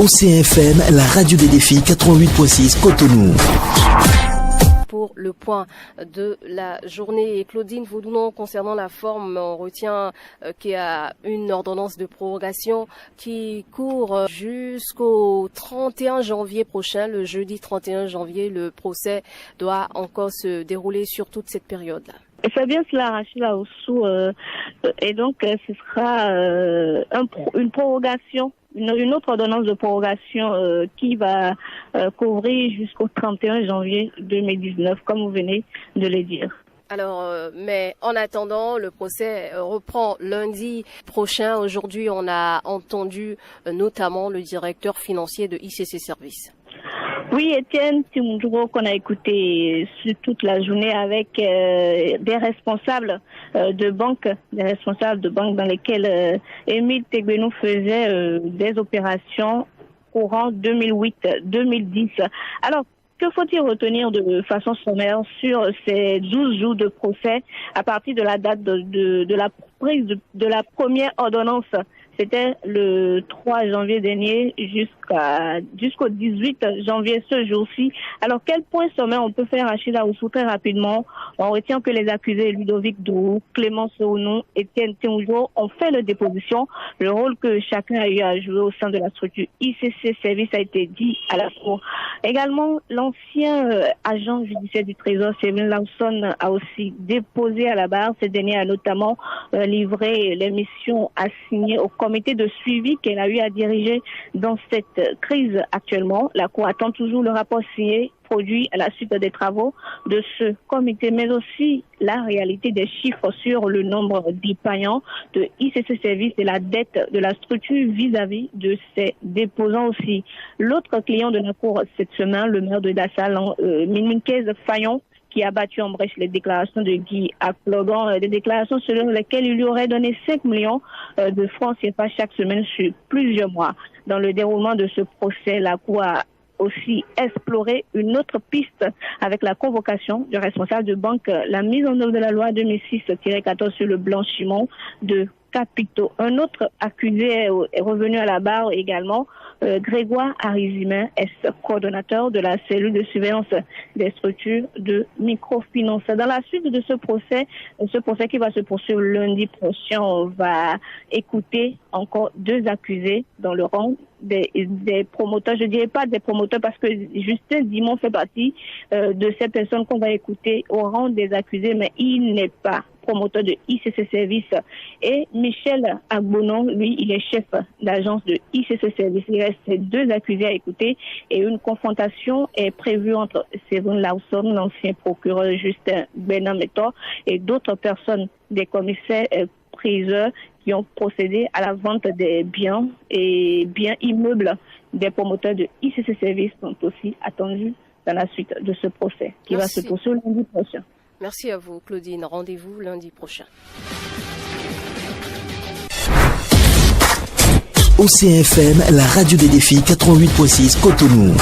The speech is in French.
OCFM, la radio des défis 88.6 Cotonou. Pour le point de la journée. Et Claudine Vaudounon, concernant la forme, on retient qu'il y a une ordonnance de prorogation qui court jusqu'au 31 janvier prochain. Le jeudi 31 janvier, le procès doit encore se dérouler sur toute cette période-là. C'est bien cela, Rachida Oussou. Et donc, ce sera une prorogation, une autre ordonnance de prorogation qui va couvrir jusqu'au 31 janvier 2019, comme vous venez de le dire. Alors, mais en attendant, le procès reprend lundi prochain. Aujourd'hui, on a entendu notamment le directeur financier de ICC Services. Oui, Étienne Timoudro, qu'on a écouté sur toute la journée avec des responsables de banques, dans lesquelles Émile Tegbenou faisait des opérations courant 2008-2010. Alors, que faut-il retenir de façon sommaire sur ces 12 jours de procès à partir de la date de la prise de la première ordonnance? C'était le 3 janvier dernier jusqu'au 18 janvier ce jour-ci. Alors, quel point sommaire on peut faire, Rachida Oussou, très rapidement? On retient que les accusés Ludovic Dourou, Clément Sounou et Étienne Timoudro ont fait leur déposition. Le rôle que chacun a eu à jouer au sein de la structure ICC Service a été dit à la Cour. Également, l'ancien agent judiciaire du Trésor, Séverin Lawson, a aussi déposé à la barre. Ce dernier a notamment livré les missions assignées au comité de suivi qu'elle a eu à diriger dans cette crise actuellement. La Cour attend toujours le rapport signé produit à la suite des travaux de ce comité, mais aussi la réalité des chiffres sur le nombre d'épargnants de ICC Service et la dette de la structure vis-à-vis de ses déposants aussi. L'autre client de la Cour cette semaine, le maire de Dassal, Mininkez Fayon, qui a battu en brèche les déclarations de Guy Aklogan, des déclarations selon lesquelles il lui aurait donné 5 millions de francs CFA chaque semaine sur plusieurs mois. Dans le déroulement de ce procès, la Cour a aussi exploré une autre piste avec la convocation du responsable de banque, la mise en œuvre de la loi 2006-14 sur le blanchiment de capitaux. Un autre accusé est revenu à la barre également, Grégoire Arizimin, ex-coordonnateur de la cellule de surveillance des structures de microfinance. Dans la suite de ce procès qui va se poursuivre lundi prochain, on va écouter encore 2 accusés dans le rang des promoteurs. Je ne dirais pas des promoteurs parce que Justin Dimon fait partie de ces personnes qu'on va écouter au rang des accusés, mais il n'est pas promoteur de ICC Service. Et Michel Agbonon, lui, il est chef d'agence de ICC Service. Il reste 2 accusés à écouter et une confrontation est prévue entre Séverin Lawson, l'ancien procureur Justin Benametor, et d'autres personnes, des commissaires priseurs qui ont procédé à la vente des biens et biens immeubles des promoteurs de ICC Service sont aussi attendus dans la suite de ce procès qui va se poursuivre lundi prochain. Merci à vous, Claudine. Rendez-vous lundi prochain. OCFM, la radio des défis 88.6 Cotonou.